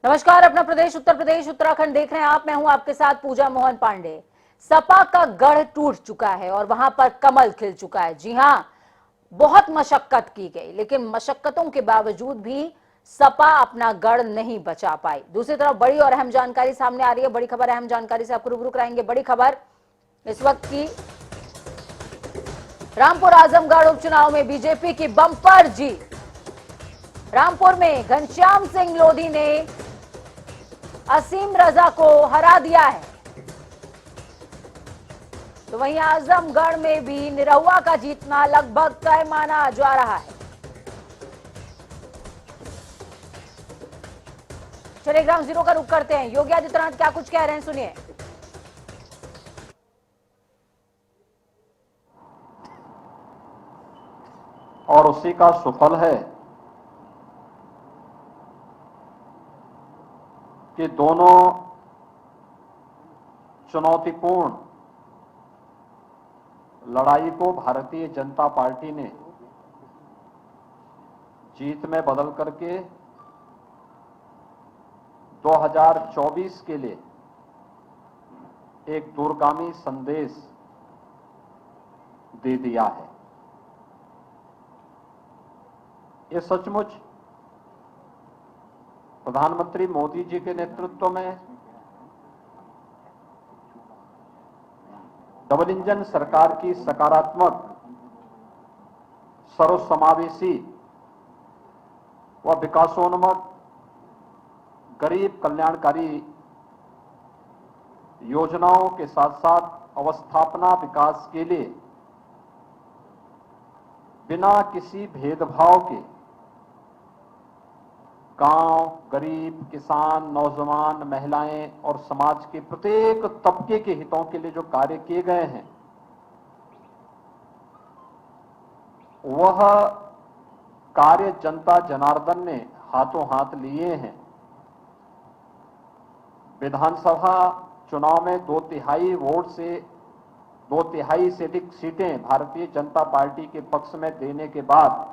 नमस्कार, अपना प्रदेश उत्तर प्रदेश उत्तराखंड देख रहे हैं आप। मैं हूं आपके साथ पूजा मोहन पांडे। सपा का गढ़ टूट चुका है और वहां पर कमल खिल चुका है। जी हां, बहुत मशक्कत की गई, लेकिन मशक्कतों के बावजूद भी सपा अपना गढ़ नहीं बचा पाई। दूसरी तरफ बड़ी और अहम जानकारी सामने आ रही है। बड़ी खबर, अहम जानकारी से आपको रूबरू कराएंगे। बड़ी खबर इस वक्त की, रामपुर आजमगढ़ उपचुनाव में बीजेपी की बम्पर जीत। रामपुर में घनश्याम सिंह लोधी ने असीम रजा को हरा दिया है। तो वहीं आजमगढ़ में भी निरहुआ का जीतना लगभग तय माना जा रहा है। चलिए ग्राउंड जीरो का रुख करते हैं। योगी आदित्यनाथ क्या कुछ कह रहे हैं, सुनिए। और उसी का सुफल है कि दोनों चुनौतीपूर्ण लड़ाई को भारतीय जनता पार्टी ने जीत में बदल करके 2024 के लिए एक दूरगामी संदेश दे दिया है। ये सचमुच प्रधानमंत्री मोदी जी के नेतृत्व में डबल इंजन सरकार की सकारात्मक, सर्वसमावेशी व विकासोन्मुख गरीब कल्याणकारी योजनाओं के साथ साथ अवस्थापना विकास के लिए बिना किसी भेदभाव के गांव, गरीब, किसान, नौजवान, महिलाएं और समाज के प्रत्येक तबके के हितों के लिए जो कार्य किए गए हैं, वह कार्य जनता जनार्दन ने हाथों हाथ लिए हैं। विधानसभा चुनाव में 2/3 वोट से 2/3 से अधिक सीटें भारतीय जनता पार्टी के पक्ष में देने के बाद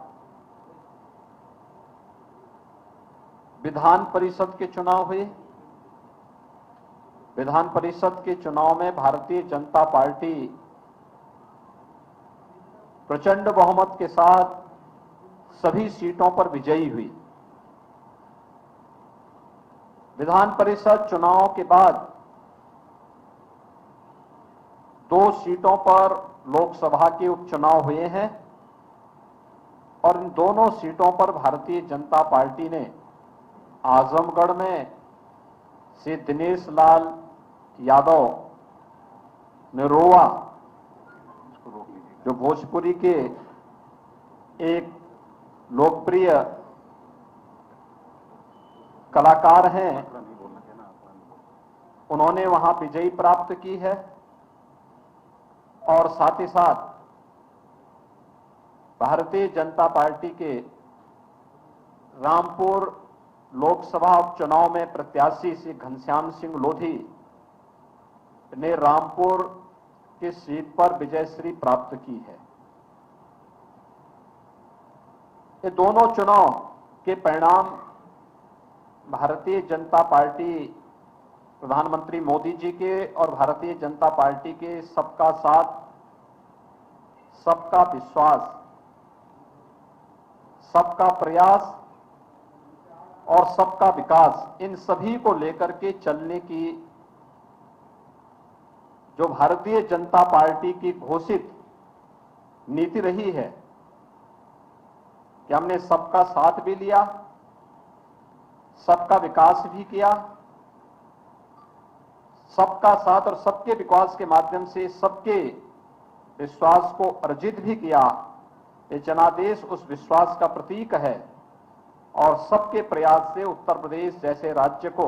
विधान परिषद के चुनाव हुए। विधान परिषद के चुनाव में भारतीय जनता पार्टी प्रचंड बहुमत के साथ सभी सीटों पर विजयी हुई। विधान परिषद चुनाव के बाद 2 सीटों पर लोकसभा के उपचुनाव हुए हैं और इन दोनों सीटों पर भारतीय जनता पार्टी ने आजमगढ़ में से दिनेश लाल यादव निरहुआ, जो भोजपुरी के एक लोकप्रिय कलाकार हैं, उन्होंने वहां विजयी प्राप्त की है। और साथ ही साथ भारतीय जनता पार्टी के रामपुर लोकसभा उपचुनाव में प्रत्याशी श्री घनश्याम सिंह लोधी ने रामपुर की सीट पर विजयश्री प्राप्त की है। ये दोनों चुनाव के परिणाम भारतीय जनता पार्टी, प्रधानमंत्री मोदी जी के और भारतीय जनता पार्टी के सबका साथ, सबका विश्वास, सबका प्रयास और सबका विकास, इन सभी को लेकर के चलने की जो भारतीय जनता पार्टी की घोषित नीति रही है कि हमने सबका साथ भी लिया, सबका विकास भी किया, सबका साथ और सबके विकास के माध्यम से सबके विश्वास को अर्जित भी किया। ये जनादेश उस विश्वास का प्रतीक है और सबके प्रयास से उत्तर प्रदेश जैसे राज्य को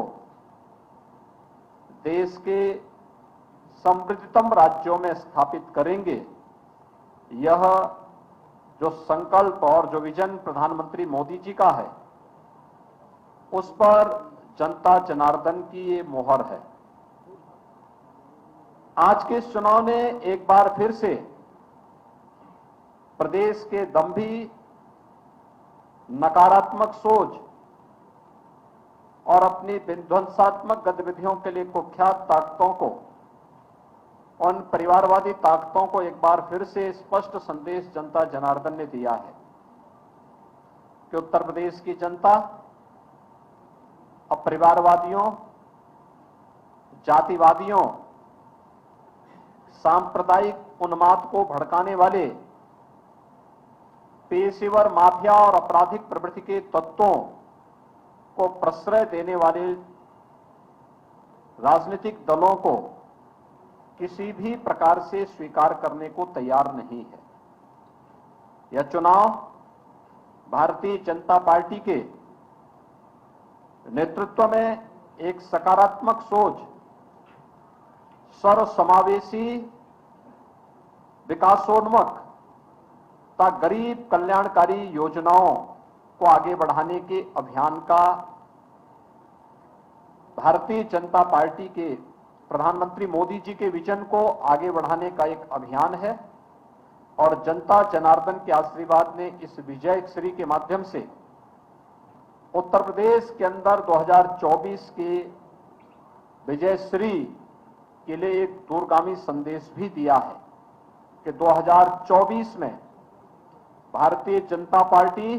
देश के समृद्धतम राज्यों में स्थापित करेंगे। यह जो संकल्प और जो विजन प्रधानमंत्री मोदी जी का है, उस पर जनता जनार्दन की ये मोहर है। आज के इस चुनाव ने एक बार फिर से प्रदेश के दंभी, नकारात्मक सोच और अपनी विध्वंसात्मक गतिविधियों के लिए कुख्यात ताकतों को, उन परिवारवादी ताकतों को एक बार फिर से स्पष्ट संदेश जनता जनार्दन ने दिया है कि उत्तर प्रदेश की जनता अब परिवारवादियों, जातिवादियों, सांप्रदायिक उन्माद को भड़काने वाले पेशेवर माफिया और आपराधिक प्रवृत्ति के तत्वों को प्रश्रय देने वाले राजनीतिक दलों को किसी भी प्रकार से स्वीकार करने को तैयार नहीं है। यह चुनाव भारतीय जनता पार्टी के नेतृत्व में एक सकारात्मक सोच, सर्वसमावेशी, विकासोन्मुख तथा गरीब कल्याणकारी योजनाओं को आगे बढ़ाने के अभियान का, भारतीय जनता पार्टी के प्रधानमंत्री मोदी जी के विजन को आगे बढ़ाने का एक अभियान है और जनता जनार्दन के आशीर्वाद ने इस विजय श्री के माध्यम से उत्तर प्रदेश के अंदर 2024 के विजय श्री के लिए एक दूरगामी संदेश भी दिया है कि 2024 में भारतीय जनता पार्टी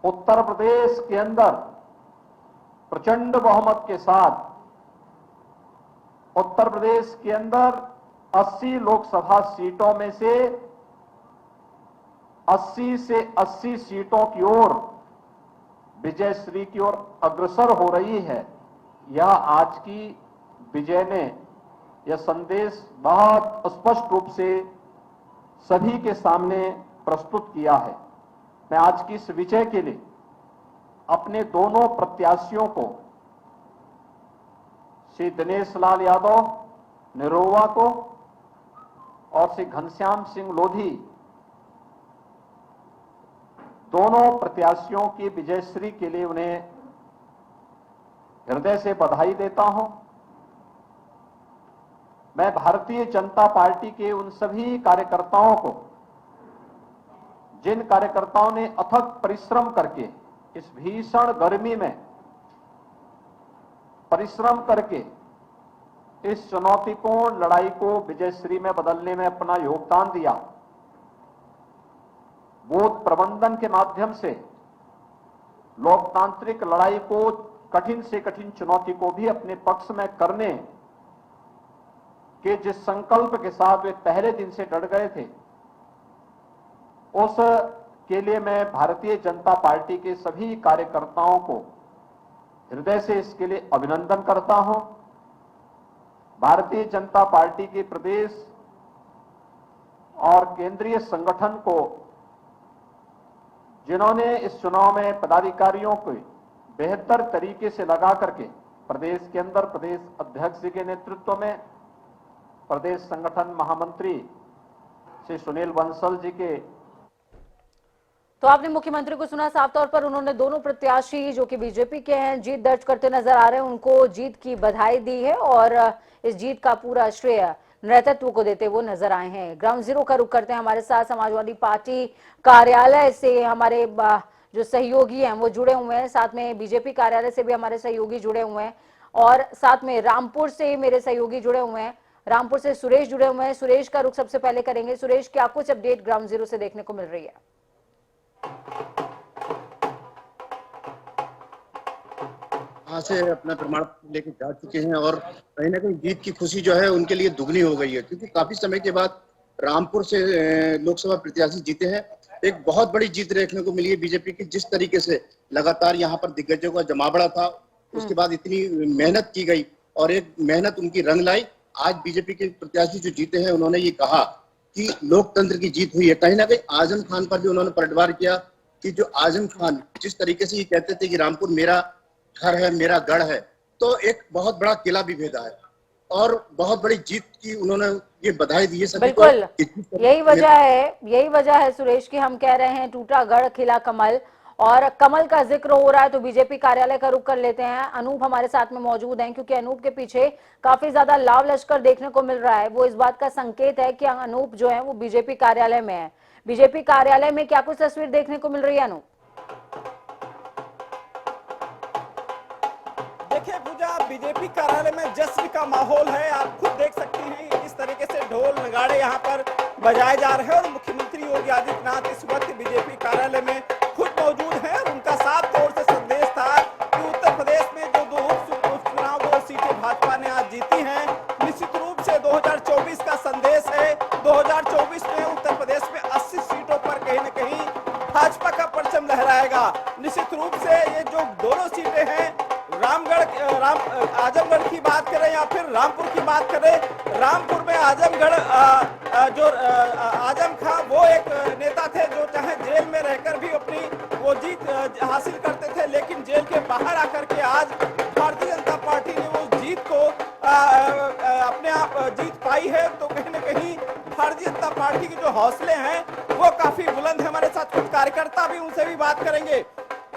उत्तर प्रदेश के अंदर प्रचंड बहुमत के साथ उत्तर प्रदेश के अंदर 80 लोकसभा सीटों में से 80 से 80 सीटों की ओर विजय श्री की ओर अग्रसर हो रही है। यह आज की विजय ने यह संदेश बहुत स्पष्ट रूप से सभी के सामने प्रस्तुत किया है। मैं आज की इस विजय के लिए अपने दोनों प्रत्याशियों को, श्री दिनेश लाल यादव निरोवा को और श्री घनश्याम सिंह लोधी, दोनों प्रत्याशियों की विजयश्री के लिए उन्हें हृदय से बधाई देता हूं। मैं भारतीय जनता पार्टी के उन सभी कार्यकर्ताओं को, जिन कार्यकर्ताओं ने अथक परिश्रम करके इस भीषण गर्मी में परिश्रम करके इस चुनौतीपूर्ण लड़ाई को विजयश्री में बदलने में अपना योगदान दिया, बूथ प्रबंधन के माध्यम से लोकतांत्रिक लड़ाई को, कठिन से कठिन चुनौती को भी अपने पक्ष में करने के जिस संकल्प के साथ वे पहले दिन से डट गए थे, उस के लिए मैं भारतीय जनता पार्टी के सभी कार्यकर्ताओं को हृदय से इसके लिए अभिनंदन करता हूं। भारतीय जनता पार्टी के प्रदेश और केंद्रीय संगठन को, जिन्होंने इस चुनाव में पदाधिकारियों को बेहतर तरीके से लगा करके प्रदेश के अंदर प्रदेश अध्यक्ष जी के नेतृत्व में, प्रदेश संगठन महामंत्री श्री सुनील बंसल जी के। तो आपने मुख्यमंत्री को सुना, साफ तौर पर उन्होंने दोनों प्रत्याशी जो कि बीजेपी के हैं, जीत दर्ज करते नजर आ रहे हैं, उनको जीत की बधाई दी है और इस जीत का पूरा श्रेय नेतृत्व को देते हुए नजर आए हैं। ग्राउंड जीरो का रुख करते हैं, हमारे साथ समाजवादी पार्टी कार्यालय से हमारे जो सहयोगी हैं वो जुड़े हुए हैं, साथ में बीजेपी कार्यालय से भी हमारे सहयोगी जुड़े हुए हैं और साथ में रामपुर से मेरे सहयोगी जुड़े हुए हैं। रामपुर से सुरेश जुड़े हुए हैं। सुरेश का रुख सबसे पहले करेंगे। सुरेश, क्या कुछ अपडेट ग्राउंड जीरो से देखने को मिल रही है? वहां से अपना प्रमाण लेके जा चुके हैं और कहीं ना कहीं जीत की खुशी जो है उनके लिए दुगनी हो गई है, क्योंकि काफी समय के बाद रामपुर से लोकसभा प्रत्याशी जीते हैं। एक बहुत बड़ी जीत देखने को मिली है बीजेपी की। जिस तरीके से लगातार यहाँ पर दिग्गजों का जमावड़ा था, उसके बाद इतनी मेहनत की गई और एक मेहनत उनकी रंग लाई। आज बीजेपी के प्रत्याशी जो जीते हैं, उन्होंने ये कहा कि लोकतंत्र की जीत हुई है। कहीं ना कहीं आजम खान पर भी उन्होंने पलटवार किया कि जो आजम खान जिस तरीके से ये कहते थे कि रामपुर मेरा घर है, मेरा गढ़ है, तो एक बहुत बड़ा किला भी भेदा है और बहुत बड़ी जीत की उन्होंने ये बधाई दी है सभी को। बिल्कुल यही वजह है सुरेश की हम कह रहे हैं टूटा गढ़ खिला कमल, और कमल का जिक्र हो रहा है तो बीजेपी कार्यालय का रुख कर लेते हैं। अनूप हमारे साथ में मौजूद हैं, क्योंकि अनूप के पीछे काफी ज्यादा लाव लश्कर देखने को मिल रहा है। वो इस बात का संकेत है कि अनूप जो है वो बीजेपी कार्यालय में है। बीजेपी कार्यालय में क्या कुछ तस्वीर देखने को मिल रही है अनूप? देखिए पूजा, बीजेपी कार्यालय में जश्न का माहौल है। आप खुद देख सकती हैं किस तरीके से ढोल नगाड़े यहाँ पर बजाए जा रहे हैं और मुख्यमंत्री योगी आदित्यनाथ इस वक्त बीजेपी कार्यालय में खुद मौजूद हैं और उनका साफ तौर से संदेश था कि उत्तर प्रदेश में जो दो उपचुनाव 2 सीटें भाजपा ने आज जीती हैं, निश्चित रूप से 2024 का संदेश है। 2024 में उत्तर प्रदेश में 80 सीटों पर कहीं न कहीं भाजपा का परचम लहराएगा। निश्चित रूप से ये जो दोनों सीटें हैं, आजमगढ़ की बात करें या फिर रामपुर की बात करें, रामपुर में आजमगढ़ आजम खां वो एक नेता थे जो चाहे जेल में रहकर भी अपनी वो जीत हासिल करते थे, लेकिन जेल के बाहर आकर के आज भारतीय जनता पार्टी ने वो जीत को अपने आप जीत पाई है। तो कहीं न कहीं भारतीय जनता पार्टी के जो हौसले हैं वो काफी बुलंद है। हमारे साथ कुछ कार्यकर्ता भी, उनसे भी बात करेंगे।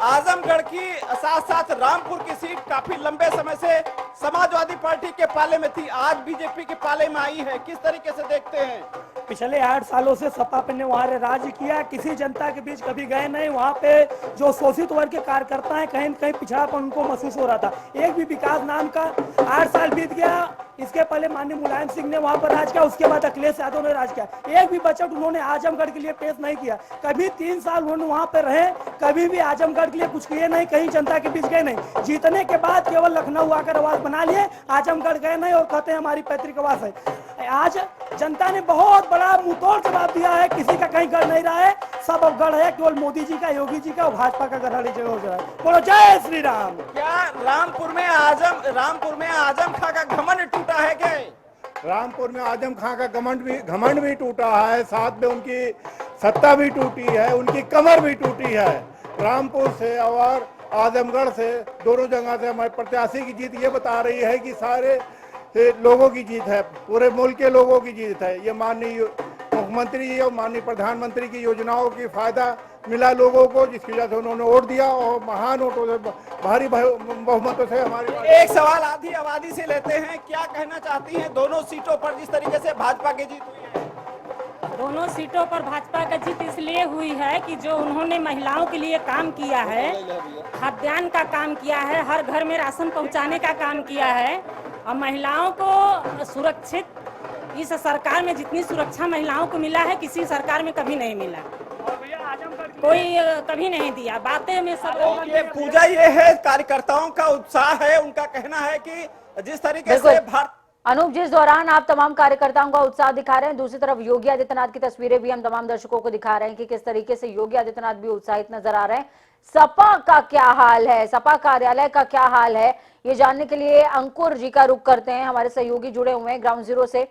आजमगढ़ की साथ साथ रामपुर की सीट काफी लंबे समय से समाजवादी पार्टी के पाले में थी, आज बीजेपी के पाले में आई है, किस तरीके से देखते हैं? पिछले 8 सालों से सपा ने वहाँ राज्य किया, किसी जनता के बीच कभी गए नहीं। वहाँ पे जो शोषित वर्ग के कार्यकर्ता हैं, कहीं न कहीं पिछड़ापन उनको महसूस हो रहा था। एक भी विकास नाम का 8 साल बीत गया, इसके पहले माननीय मुलायम सिंह ने वहाँ पर राज किया, उसके बाद अखिलेश यादव ने राज किया। एक भी बजट उन्होंने आजमगढ़ के लिए पेश नहीं किया। कभी 3 साल उन्होंने वहाँ पे रहे, कभी भी आजमगढ़ के लिए कुछ किए नहीं, कहीं जनता के बीच गए नहीं। जीतने के बाद केवल लखनऊ आकर आवाज बना लिए, आजमगढ़ गए नहीं और कहते हैं हमारी पैतृक आवास है। आज जनता ने बहुत बड़ा मुंहतोड़ जवाब दिया है, किसी का कहीं गढ़ नहीं रहा है, सब अब गढ़ है केवल मोदी जी का, योगी जी का और भाजपा का गढ़ वाली जगह हो जाए। बोलो जय श्री राम। क्या रामपुर में आजम खां का घमंड टूटा है क्या? रामपुर में आजम खां का घमंड भी टूटा है, साथ में उनकी सत्ता भी टूटी है, उनकी कमर भी टूटी है। रामपुर से और आजमगढ़ से दोनों जगह से हमारे प्रत्याशी की जीत ये बता रही है कि सारे लोगों की जीत है, पूरे मुल्क के लोगों की जीत है। ये माननीय मुख्यमंत्री जी और माननीय प्रधानमंत्री की योजनाओं की फायदा मिला लोगों को, जिसकी वजह से उन्होंने वोट दिया और महान वोटों से, भारी बहुमतों से हमारी। एक सवाल आधी आबादी से लेते हैं, क्या कहना चाहती हैं दोनों सीटों पर जिस तरीके से भाजपा की जीत हुई है? दोनों सीटों पर भाजपा का जीत इसलिए हुई है कि जो उन्होंने महिलाओं के लिए काम किया है, खाद्यान्न का काम किया है, हर घर में राशन पहुंचाने का काम किया है और महिलाओं को सुरक्षित, इस सरकार में जितनी सुरक्षा महिलाओं को मिला है किसी सरकार में कभी नहीं मिला, कोई कभी नहीं दिया। बातें में सब पूजा ये है, कार्यकर्ताओं का उत्साह है, उनका कहना है कि जिस तरीके से अनूप, जिस दौरान आप तमाम कार्यकर्ताओं का उत्साह दिखा रहे हैं, दूसरी तरफ योगी आदित्यनाथ की तस्वीरें भी हम तमाम दर्शकों को दिखा रहे हैं कि किस तरीके से योगी आदित्यनाथ भी उत्साहित नजर आ रहे हैं। सपा का क्या हाल है, सपा कार्यालय का क्या हाल है, ये जानने के लिए अंकुर जी का रुख करते हैं। हमारे सहयोगी जुड़े हुए हैं ग्राउंड जीरो से,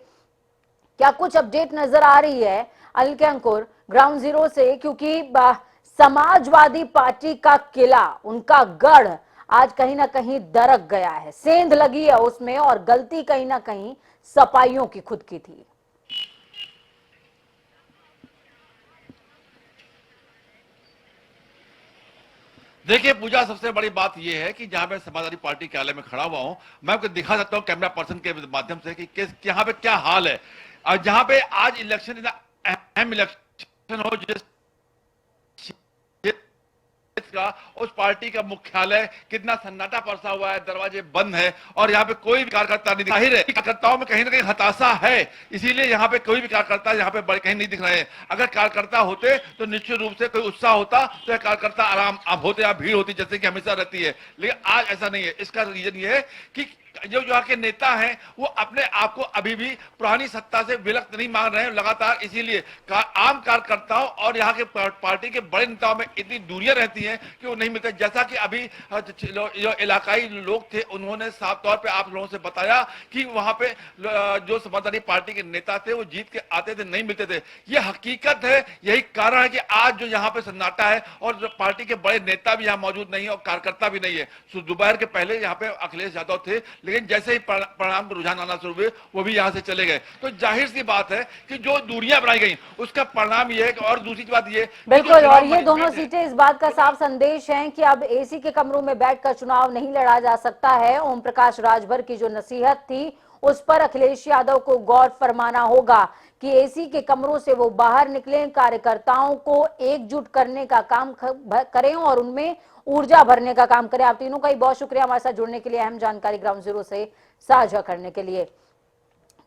क्या कुछ अपडेट नजर आ रही है अनिल के अंकुर ग्राउंड जीरो से? क्योंकि समाजवादी पार्टी का किला, उनका गढ़ आज कहीं ना कहीं दरक गया है, सेंध लगी है उसमें और गलती कहीं ना कहीं सपाइयों की खुद की थी। देखिए पूजा, सबसे बड़ी बात यह है कि जहां मैं समाजवादी पार्टी कार्यालय में खड़ा हुआ हूं, मैं आपको दिखा सकता हूं कैमरा पर्सन के माध्यम से कि यहाँ पे क्या हाल है। और जहां पे आज इलेक्शन, अहम इलेक्शन हो जिस का, उस पार्टी का मुख्यालय कितना सन्नाटा पड़सा हुआ है, दरवाजे बंद है और यहाँ पे कोई भी कार्यकर्ता नहीं दिख रहा है। कार्यकर्ताओं में कहीं ना कहीं हताशा है, इसीलिए यहाँ पे कोई भी कार्यकर्ता यहाँ पे कहीं नहीं दिख रहे हैं। अगर कार्यकर्ता होते तो निश्चित रूप से कोई उत्साह होता तो कार्यकर्ता आराम होते या भीड़ होती जैसे कि हमेशा रहती है, लेकिन आज ऐसा नहीं है। इसका रीजन ये है कि जो यहाँ के नेता हैं वो अपने आप को अभी भी पुरानी सत्ता से विलक्त नहीं मान रहे हैं लगातार, इसीलिए आम कार्यकर्ताओं और यहाँ के पार्टी के बड़े नेताओं में इतनी दूरियां रहती हैं कि वो नहीं मिलते। जैसा कि अभी जो इलाकाई लोग थे उन्होंने साफ तौर पे आप लोगों से बताया कि वहां पे जो समाजवादी पार्टी के नेता थे वो जीत के आते थे, नहीं मिलते थे। ये हकीकत है, यही कारण है कि आज जो यहाँ पे सन्नाटा है और पार्टी के बड़े नेता भी यहाँ मौजूद नहीं है और कार्यकर्ता भी नहीं है। दोपहर के पहले यहाँ पे अखिलेश यादव थे, लेकिन जैसे ही परिणाम रुझान आना शुरू हुए वो भी यहां से चले गए। तो जाहिर सी बात है कि जो दूरियां बनाई गई उसका परिणाम ये है। और दूसरी बात ये बिल्कुल, और ये दोनों सीटें इस बात का साफ संदेश हैं कि अब एसी के कमरों में बैठकर चुनाव नहीं लड़ा जा सकता है। ओम प्रकाश राजभर की जो नसीहत थी उस पर अखिलेश यादव को गौर फरमाना होगा कि एसी के कमरों से वो बाहर निकलें, कार्यकर्ताओं को एकजुट करने का काम करें और उनमें ऊर्जा भरने का काम करे। आप तीनों का ही बहुत शुक्रिया हमारे साथ जुड़ने के लिए, अहम जानकारी ग्राउंड जीरो से साझा करने के लिए।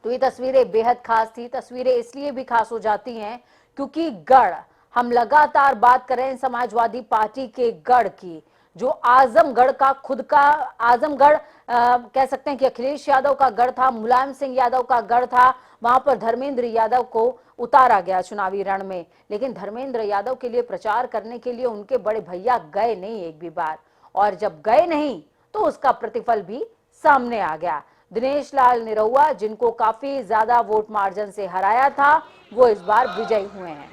तो ये तस्वीरें बेहद खास थी। तस्वीरें इसलिए भी खास हो जाती हैं क्योंकि गढ़, हम लगातार बात कर रहे हैं समाजवादी पार्टी के गढ़ की, जो आजमगढ़ का खुद का आजमगढ़ कह सकते हैं कि अखिलेश यादव का गढ़ था, मुलायम सिंह यादव का गढ़ था। वहां पर धर्मेंद्र यादव को उतारा गया चुनावी रण में, लेकिन धर्मेंद्र यादव के लिए प्रचार करने के लिए उनके बड़े भैया गए नहीं एक भी बार, और जब गए नहीं तो उसका प्रतिफल भी सामने आ गया। दिनेश लाल निरहुआ, जिनको काफी ज्यादा वोट मार्जिन से हराया था, वो इस बार विजयी हुए हैं।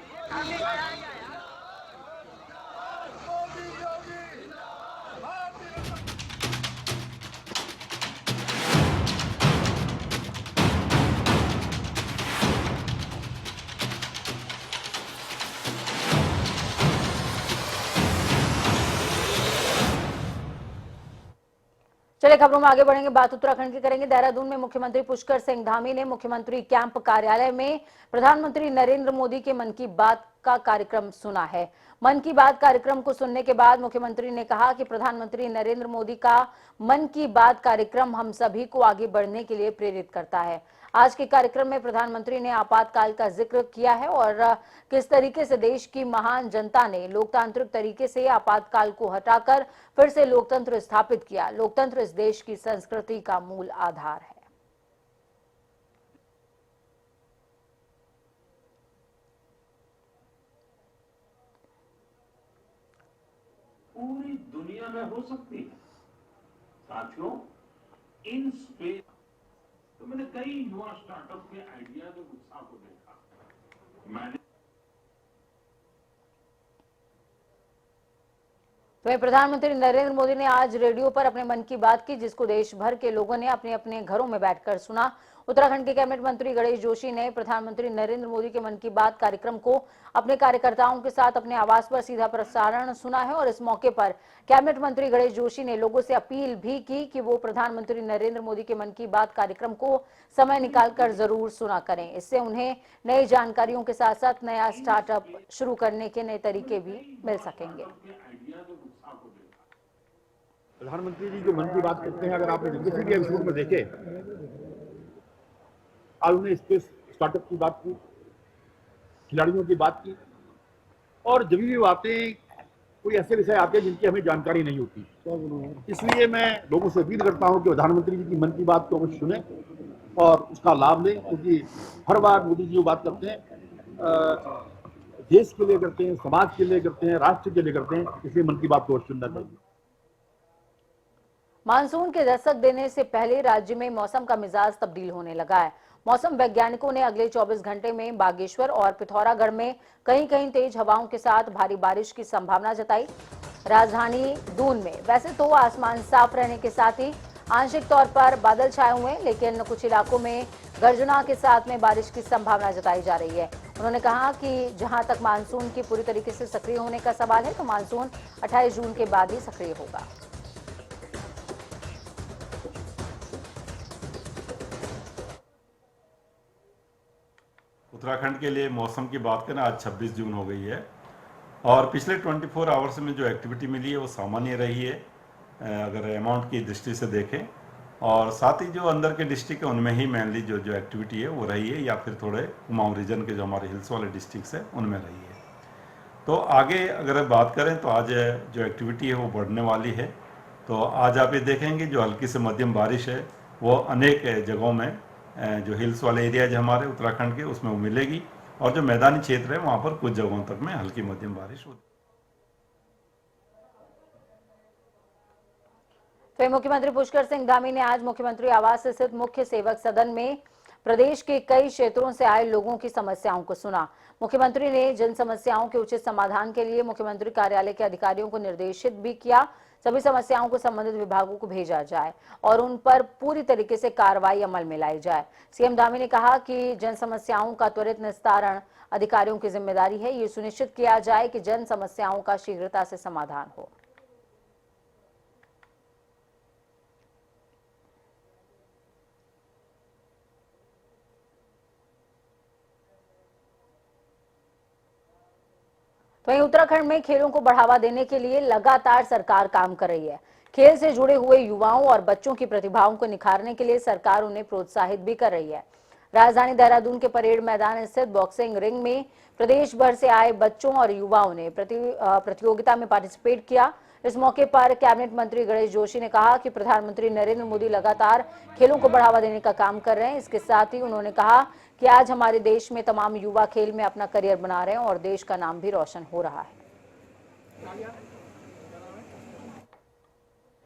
चलिए खबरों में आगे बढ़ेंगे, बात उत्तराखंड की करेंगे। देहरादून में मुख्यमंत्री पुष्कर सिंह धामी ने मुख्यमंत्री कैंप कार्यालय में प्रधानमंत्री नरेंद्र मोदी के मन की बात का कार्यक्रम सुना है। मन की बात कार्यक्रम को सुनने के बाद मुख्यमंत्री ने कहा कि प्रधानमंत्री नरेंद्र मोदी का मन की बात कार्यक्रम हम सभी को आगे बढ़ने के लिए प्रेरित करता है। आज के कार्यक्रम में प्रधानमंत्री ने आपातकाल का जिक्र किया है और किस तरीके से देश की महान जनता ने लोकतांत्रिक तरीके से आपातकाल को हटाकर फिर से लोकतंत्र स्थापित किया। लोकतंत्र इस देश की संस्कृति का मूल आधार है। पूरी दुनिया में हो सकती है साथियों। इन स्पेस तो मैंने कई युवा स्टार्टअप के आइडिया और उत्साह को देखा। मैंने वहीं प्रधानमंत्री नरेंद्र मोदी ने आज रेडियो पर अपने मन की बात की, जिसको देश भर के लोगों ने अपने अपने घरों में बैठकर सुना। उत्तराखंड के कैबिनेट मंत्री गणेश जोशी ने प्रधानमंत्री नरेंद्र मोदी के मन की बात कार्यक्रम को अपने कार्यकर्ताओं के साथ अपने आवास पर सीधा प्रसारण सुना है और इस मौके पर कैबिनेट मंत्री गणेश जोशी ने लोगों से अपील भी की कि वो प्रधानमंत्री नरेंद्र मोदी के मन की बात कार्यक्रम को समय निकालकर जरूर सुना करें। इससे उन्हें नई जानकारियों के साथ साथ नया स्टार्टअप शुरू करने के नए तरीके भी मिल सकेंगे। प्रधानमंत्री जी जो मन की बात करते हैं, अगर आपने किसी भी एपिसोड में देखे, आज उन्होंने स्पेस स्टार्टअप की बात की, खिलाड़ियों की बात की, और जब भी बातें कोई ऐसे विषय आते हैं जिनकी हमें जानकारी नहीं होती। इसलिए मैं लोगों से अपील करता हूं कि प्रधानमंत्री जी की मन की बात को अवश्य सुने और उसका लाभ लें, क्योंकि हर बार मोदी जी जो बात करते हैं देश के लिए करते हैं, समाज के लिए करते हैं, राष्ट्र के लिए करते हैं, इसलिए मन की बात को अवश्य सुनना चाहिए। मानसून के दस्तक देने से पहले राज्य में मौसम का मिजाज तब्दील होने लगा है। मौसम वैज्ञानिकों ने अगले 24 घंटे में बागेश्वर और पिथौरागढ़ में कहीं कहीं तेज हवाओं के साथ भारी बारिश की संभावना जताई। राजधानी दून में वैसे तो आसमान साफ रहने के साथ ही आंशिक तौर पर बादल छाए हुए हैं, लेकिन कुछ इलाकों में गर्जना के साथ में बारिश की संभावना जताई जा रही है। उन्होंने कहा कि जहां तक मानसून की पूरी तरीके से सक्रिय होने का सवाल है, तो मानसून 28 जून के बाद ही सक्रिय होगा। उत्तराखंड के लिए मौसम की बात करें, आज 26 जून हो गई है और पिछले 24 आवर्स में जो एक्टिविटी मिली है वो सामान्य रही है अगर अमाउंट की दृष्टि से देखें, और साथ ही जो अंदर के डिस्ट्रिक्ट है उनमें ही मेनली जो एक्टिविटी है वो रही है, या फिर थोड़े कुमाऊं रीजन के जो हमारे हिल्स वाले डिस्ट्रिक्ट्स है उनमें रही है। तो आगे अगर बात करें तो आज जो एक्टिविटी है वो बढ़ने वाली है। तो आज आप ये देखेंगे जो हल्की से मध्यम बारिश है वो अनेक जगहों में जो हिल्स वाले एरियाज हमारे उत्तराखंड के उसमें वो मिलेगी, और जो मैदानी क्षेत्र है वहाँ पर कुछ जगहों तक में हल्की मध्यम बारिश होती है। तो मुख्यमंत्री पुष्कर सिंह धामी ने आज मुख्यमंत्री आवास स्थित मुख्य सेवक सदन में प्रदेश के कई क्षेत्रों से आए लोगों की समस्याओं को सुना। मुख्यमंत्री ने जन समस्याओं के उचित समाधान के लिए मुख्यमंत्री कार्यालय के अधिकारियों को निर्देशित भी किया। सभी समस्याओं को संबंधित विभागों को भेजा जाए और उन पर पूरी तरीके से कार्रवाई अमल में लाई जाए। सीएम धामी ने कहा कि जन समस्याओं का त्वरित निस्तारण अधिकारियों की जिम्मेदारी है। ये सुनिश्चित किया जाए कि जन समस्याओं का शीघ्रता से समाधान हो। तो वहीं उत्तराखंड में खेलों को बढ़ावा देने के लिए लगातार सरकार काम कर रही है। खेल से जुड़े हुए युवाओं और बच्चों की प्रतिभाओं को निखारने के लिए सरकार उन्हें प्रोत्साहित भी कर रही है। राजधानी देहरादून के परेड मैदान स्थित बॉक्सिंग रिंग में प्रदेश भर से आए बच्चों और युवाओं ने प्रतियोगिता में पार्टिसिपेट किया। इस मौके पर कैबिनेट मंत्री गणेश जोशी ने कहा कि प्रधानमंत्री नरेंद्र मोदी लगातार खेलों को बढ़ावा देने का काम कर रहे हैं। इसके साथ ही उन्होंने कहा कि आज हमारे देश में तमाम युवा खेल में अपना करियर बना रहे हैं और देश का नाम भी रोशन हो रहा है।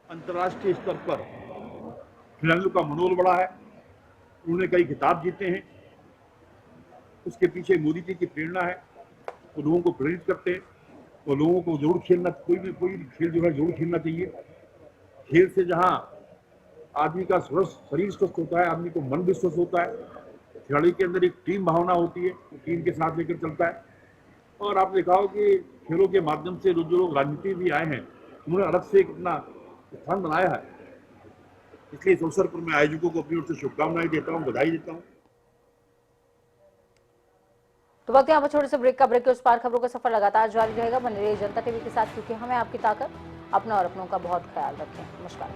अंतर्राष्ट्रीय स्तर पर खिलाड़ियों का मनोबल बढ़ा है, उन्होंने कई खिताब जीते हैं। उसके पीछे मोदी जी की प्रेरणा है, वो लोगों को प्रेरित करते हैं, वो लोगों को जरूर खेलना, कोई भी खेल जो है जरूर खेलना चाहिए। खेल से जहां आदमी का शरीर स्वस्थ होता है, आदमी को मन भी स्वस्थ होता है, खिलाड़ी के अंदर एक टीम भावना होती है, वो टीम के साथ लेकर चलता है। और आप देखा हो कि खेलों के माध्यम से जो लोग राजनीति भी आए हैं, उन्होंने अलग से एक अपना स्थान बनाया है। इसलिए इस अवसर पर मैं आयोजकों को अपनी ओर से शुभकामनाएं देता हूं, बधाई देता हूं। तो वक्त यहाँ पर छोटे से ब्रेक के उस पार खबरों का सफर लगातार जारी रहेगा। बने रहिए जनता टीवी के साथ, क्योंकि हमें आपकी ताकत। अपना और अपनों का बहुत ख्याल रखें। नमस्कार।